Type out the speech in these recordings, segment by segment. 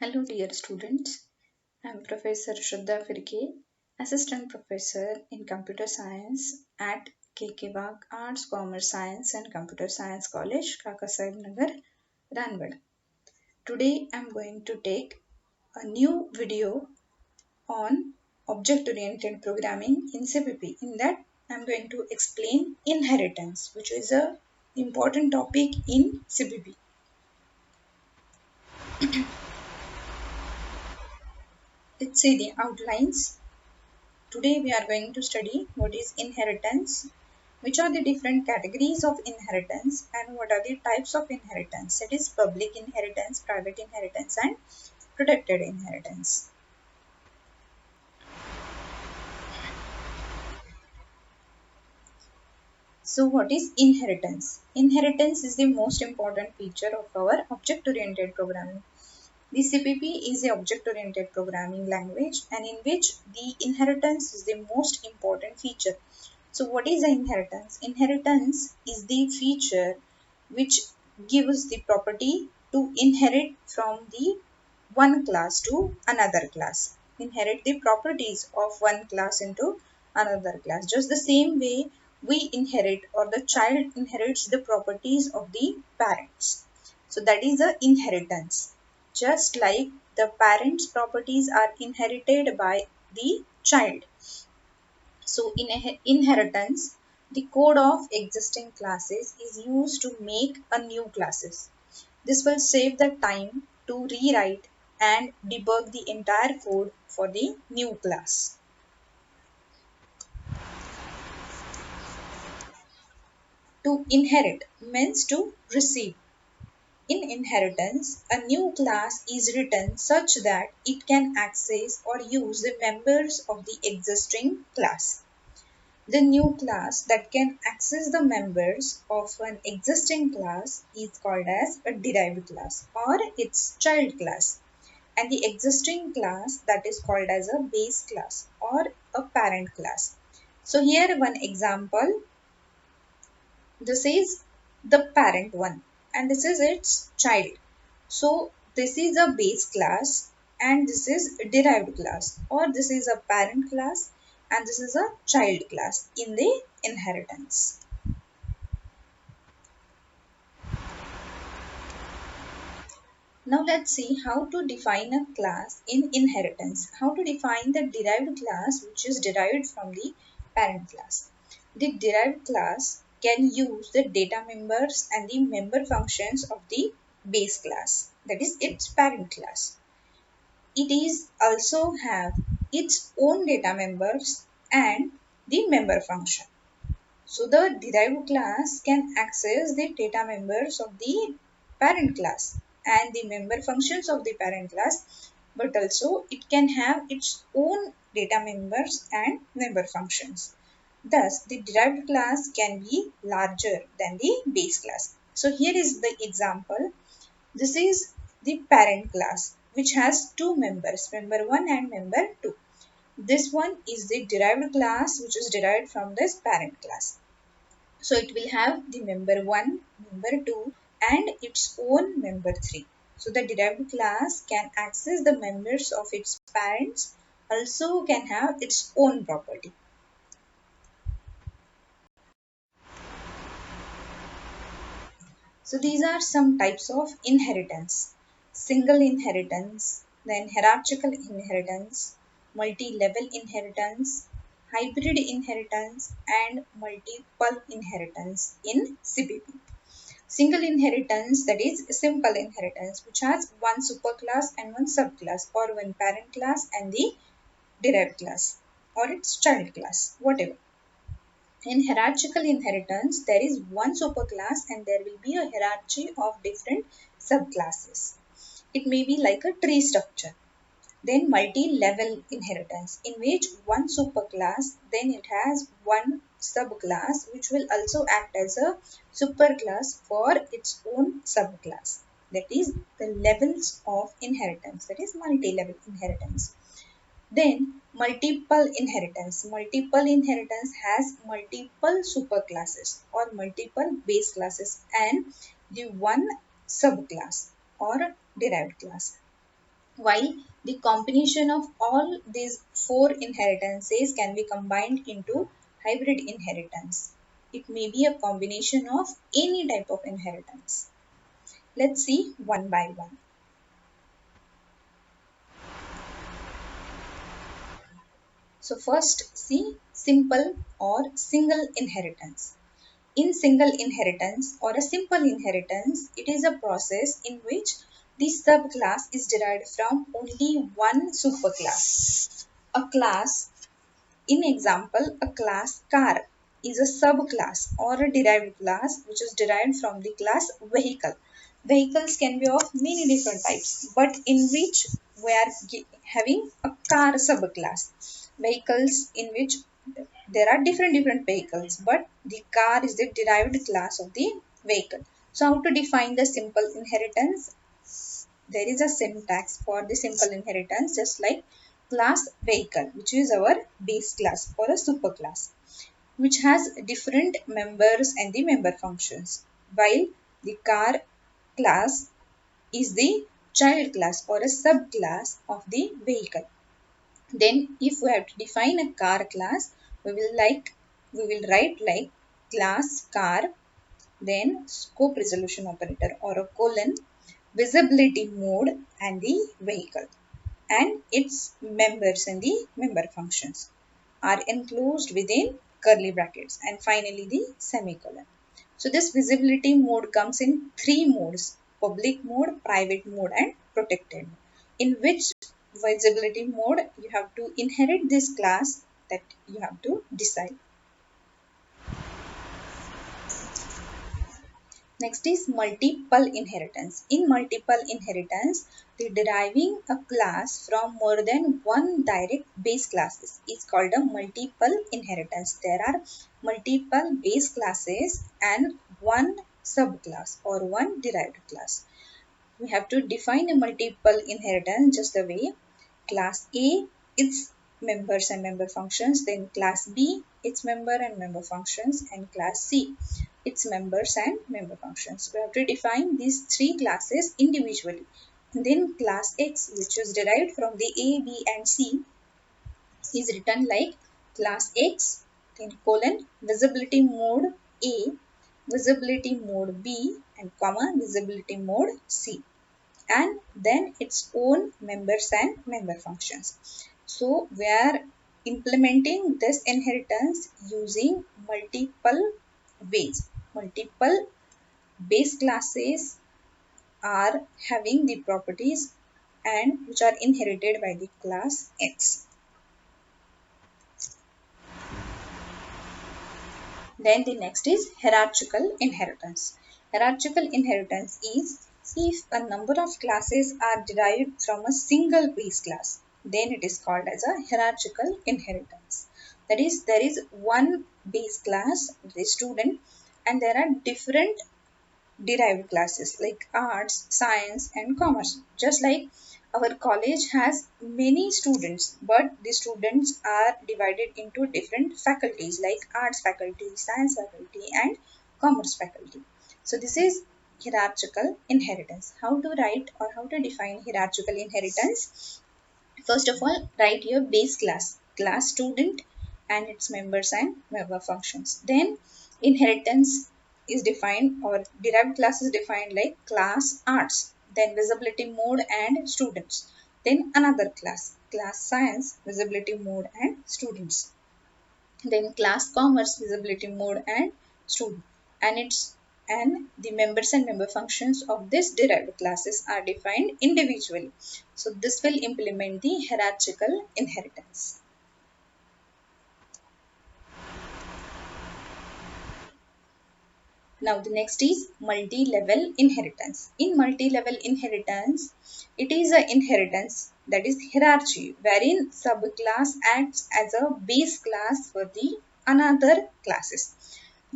Hello dear students, I am Professor Shraddha Firke, Assistant Professor in Computer Science at KK Wagh Arts, Commerce Science and Computer Science College, Kakasaheb Nagar, Ranwad. Today I am going to take a new video on object-oriented programming in CPP. In that I am going to explain inheritance, which is a important topic in CPP. Let's see the outlines. Today we are going to study what is inheritance, which are the different categories of inheritance and what are the types of inheritance, that is public inheritance, private inheritance and protected inheritance. So what is inheritance? Inheritance is the most important feature of our object-oriented programming. The CPP is the object-oriented programming language and in which the inheritance is the most important feature. So what is the inheritance? Inheritance is the feature which gives the property to inherit from the one class to another class. Inherit the properties of one class into another class. Just the same way we inherit or the child inherits the properties of the parents. So that is the inheritance. Just like the parents' properties are inherited by the child. So in inheritance, the code of existing classes is used to make a new classes. This will save the time to rewrite and debug the entire code for the new class. To inherit means to receive. In inheritance, a new class is written such that it can access or use the members of the existing class. The new class that can access the members of an existing class is called as a derived class or its child class, and the existing class that is called as a base class or a parent class. So here one example, this is the parent one and this is its child. So this is a base class and this is a derived class, or this is a parent class and this is a child class in the inheritance. Now let's see how to define a class in inheritance. How to define the derived class which is derived from the parent class. The derived class can use the data members and the member functions of the base class, that is its parent class. It is also have its own data members and the member function. So the derived class can access the data members of the parent class and the member functions of the parent class, but also it can have its own data members and member functions. Thus, the derived class can be larger than the base class. So here is the example. This is the parent class which has two members, member 1 and member 2. This one is the derived class which is derived from this parent class. So it will have the member 1, member 2 and its own member 3. So the derived class can access the members of its parents, also can have its own property. So these are some types of inheritance. Single inheritance, then hierarchical inheritance, multi-level inheritance, hybrid inheritance and multiple inheritance in CPP. Single inheritance, that is simple inheritance, which has one superclass and one subclass, or one parent class and the derived class or its child class, whatever. In hierarchical inheritance, there is one superclass and there will be a hierarchy of different subclasses. It may be like a tree structure. Then multi-level inheritance, in which one superclass, then it has one subclass which will also act as a superclass for its own subclass. That is the levels of inheritance, that is multi-level inheritance. Then multiple inheritance. Multiple inheritance has multiple superclasses or multiple base classes and the one subclass or derived class. while the combination of all these four inheritances can be combined into hybrid inheritance. It may be a combination of any type of inheritance. Let's see one by one. So first see simple or single inheritance. In single inheritance or a simple inheritance, it is a process in which the subclass is derived from only one superclass. A class, in example, a class car is a subclass or a derived class which is derived from the class vehicle. Vehicles can be of many different types, but in which we are having a car subclass. Vehicles in which there are different vehicles, but the car is the derived class of the vehicle. So how to define the simple inheritance? There is a syntax for the simple inheritance, just like class vehicle, which is our base class or a superclass, which has different members and the member functions, while the car class is the child class or a subclass of the vehicle. Then if we have to define a car class, we will write like class car, then scope resolution operator or a colon, visibility mode and the vehicle, and its members and the member functions are enclosed within curly brackets, and finally the semicolon. So this visibility mode comes in three modes: public mode, private mode and protected mode. In which visibility mode you have to inherit this class, that you have to decide. Next is multiple inheritance. In multiple inheritance, the deriving a class from more than one direct base classes is called a multiple inheritance. There are multiple base classes and one subclass or one derived class. We have to define a multiple inheritance just the way class A, its members and member functions, then class B, its member and member functions, and class C, its members and member functions. We have to define these three classes individually. And then class X, which is derived from the A, B and C, is written like class X, then colon, visibility mode A, visibility mode B, and comma, visibility mode C, and then its own members and member functions. So we are implementing this inheritance using multiple ways. Multiple base classes are having the properties and which are inherited by the class X. Then the next is hierarchical inheritance. Hierarchical inheritance is if a number of classes are derived from a single base class, then it is called as a hierarchical inheritance. That is, there is one base class, the student, and there are different derived classes like arts, science and commerce. Just like our college has many students, but the students are divided into different faculties like arts faculty, science faculty and commerce faculty. So this is hierarchical inheritance. How to write or how to define hierarchical inheritance? First of all, write your base class, class student and its members and member functions. Then inheritance is defined or derived class is defined like class arts, then visibility mode and students. Then another class, class science, visibility mode and students. Then class commerce, visibility mode and student. And its and the members and member functions of this derived classes are defined individually. So this will implement the hierarchical inheritance. Now the next is multi-level inheritance. In multi-level inheritance, it is an inheritance that is hierarchy wherein subclass acts as a base class for the another classes.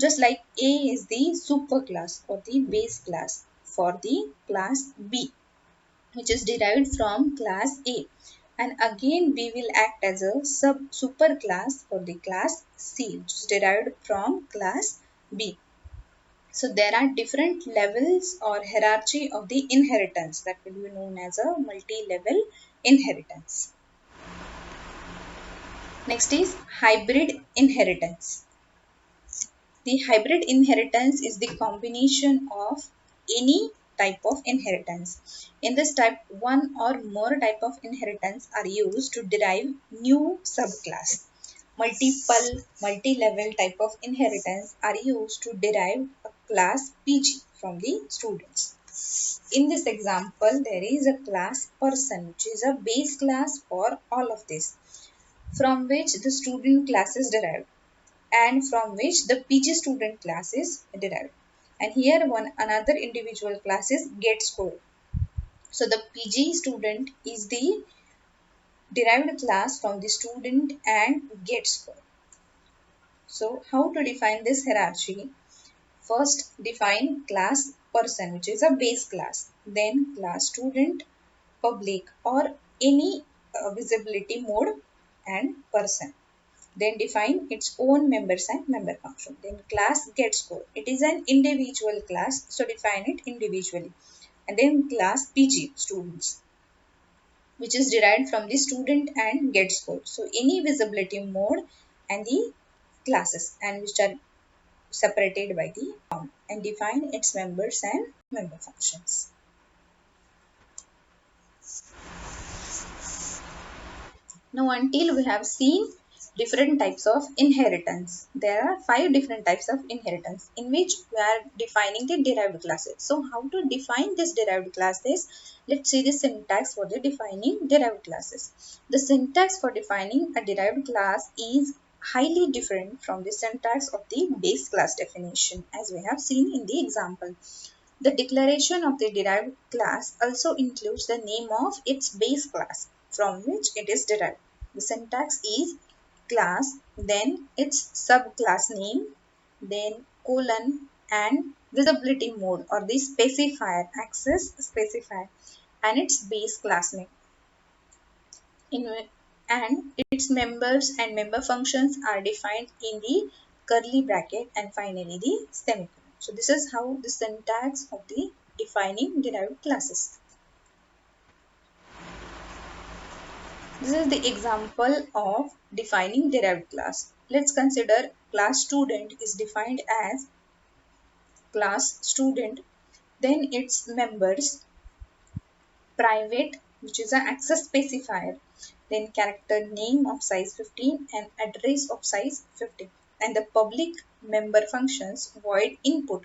Just like A is the superclass or the base class for the class B, which is derived from class A, and again B will act as a superclass for the class C, which is derived from class B. So there are different levels or hierarchy of the inheritance that will be known as a multi-level inheritance. Next is hybrid inheritance. The hybrid inheritance is the combination of any type of inheritance. In this type, one or more type of inheritance are used to derive new subclass. Multi-level type of inheritance are used to derive a class PG from the students. In this example, there is a class person, which is a base class for all of this, from which the student class is derived and from which the PG student class is derived. And here one another individual class is get score. So the PG student is the derived class from the student and get score. So how to define this hierarchy? First define class person, which is a base class. Then class student, public or any visibility mode, and person. Then define its own members and member function. Then class get score. It is an individual class, so define it individually. And then class PG students, which is derived from the student and get score. So any visibility mode and the classes, and which are separated by the comma, and define its members and member functions. Now until we have seen different types of inheritance. There are 5 different types of inheritance in which we are defining the derived classes. So how to define this derived classes? Let's see the syntax for the defining derived classes. The syntax for defining a derived class is highly different from the syntax of the base class definition, as we have seen in the example. The declaration of the derived class also includes the name of its base class from which it is derived. The syntax is class, then its subclass name, then colon and visibility mode or the specifier, access specifier, and its base class name. And its members and member functions are defined in the curly bracket and finally the semicolon. So this is how the syntax of the defining derived classes. This is the example of defining derived class. Let's consider class student is defined as class student, then its members, private, which is an access specifier, then character name of size 15 and address of size 15, and the public member functions void input,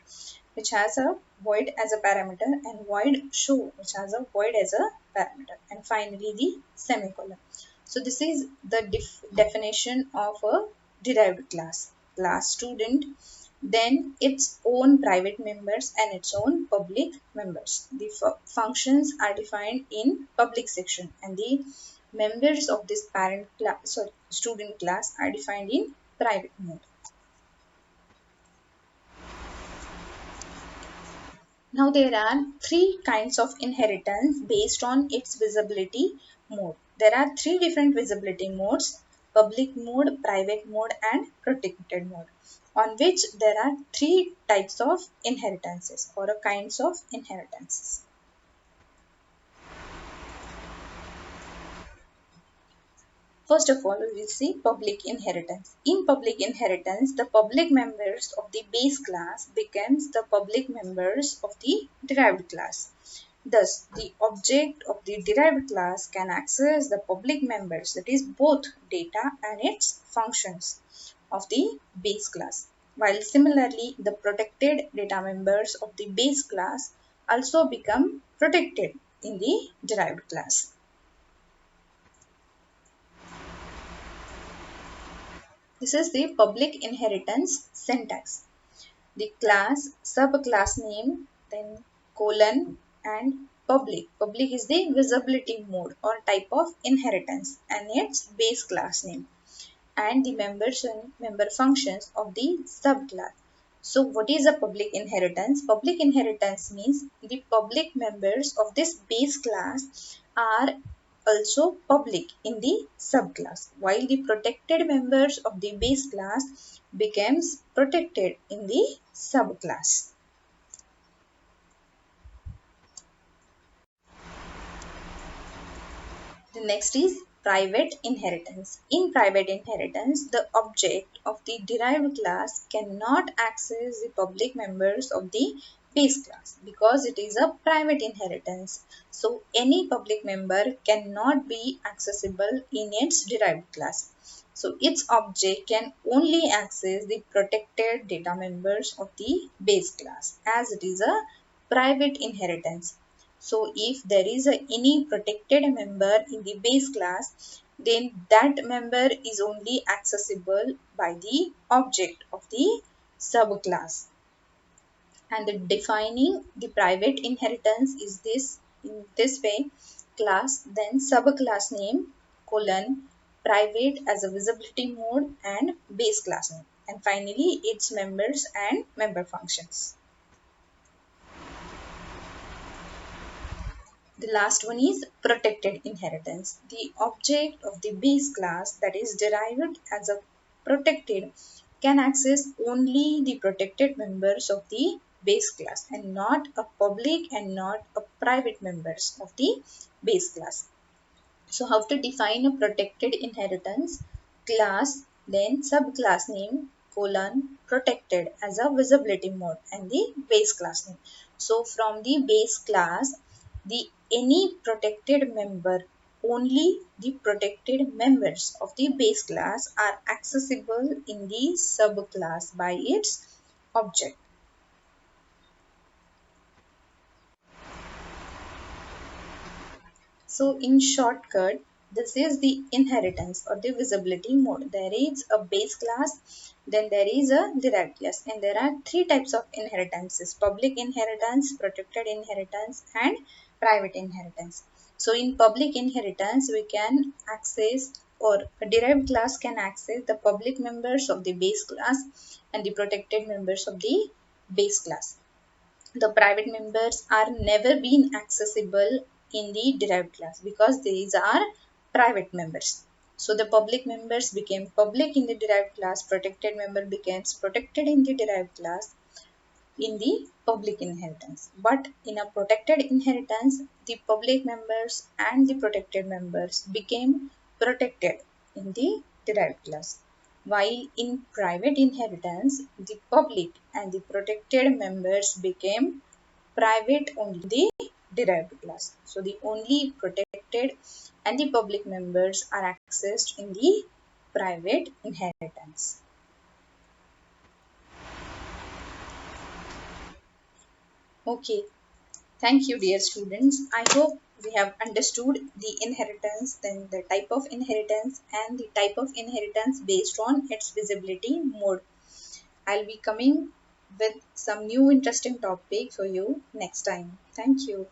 which has a void as a parameter, and void show, which has a void as a parameter, and finally the semicolon. So this is the definition of a derived class. Class student, then its own private members and its own public members. The functions are defined in public section, and the members of this student class are defined in private mode. Now there are 3 kinds of inheritance based on its visibility mode. There are 3 different visibility modes: public mode, private mode and protected mode, on which there are 3 types of inheritances or kinds of inheritances. First of all, we will see public inheritance. In public inheritance, the public members of the base class becomes the public members of the derived class. Thus, the object of the derived class can access the public members, that is both data and its functions of the base class. While similarly, the protected data members of the base class also become protected in the derived class. This is the public inheritance syntax. The class, subclass name, then colon and public. Public is the visibility mode or type of inheritance and its base class name, and the members and member functions of the subclass. So what is a public inheritance? Public inheritance means the public members of this base class are also public in the subclass, while the protected members of the base class becomes protected in the subclass. The next is private inheritance. In private inheritance, the object of the derived class cannot access the public members of the base class because it is a private inheritance. So any public member cannot be accessible in its derived class. So its object can only access the protected data members of the base class as it is a private inheritance. So if there is any protected member in the base class, then that member is only accessible by the object of the subclass. And the defining the private inheritance is this in this way: class, then subclass name, colon, private as a visibility mode and base class name, and finally its members and member functions. The last one is protected inheritance. The object of the base class that is derived as a protected can access only the protected members of the base class and not a public and not a private members of the base class. So how to define a protected inheritance? Class, then subclass name, colon, protected as a visibility mode and the base class name. So from the base class, the any protected member, only the protected members of the base class are accessible in the subclass by its object. So in shortcut, this is the inheritance or the visibility mode. There is a base class, then there is a derived class, and there are three types of inheritances: public inheritance, protected inheritance, and private inheritance. So in public inheritance, we can access, or a derived class can access the public members of the base class and the protected members of the base class. The private members are never been accessible in the derived class because these are private members. So the public members became public in the derived class, protected member becomes protected in the derived class in the public inheritance. But in a protected inheritance, the public members and the protected members became protected in the derived class. While in private inheritance, the public and the protected members became private only the derived class. So the only protected and the public members are accessed in the private inheritance. Okay, thank you, dear students. I hope we have understood the inheritance, then the type of inheritance, and the type of inheritance based on its visibility mode. I'll be coming with some new interesting topic for you next time. Thank you.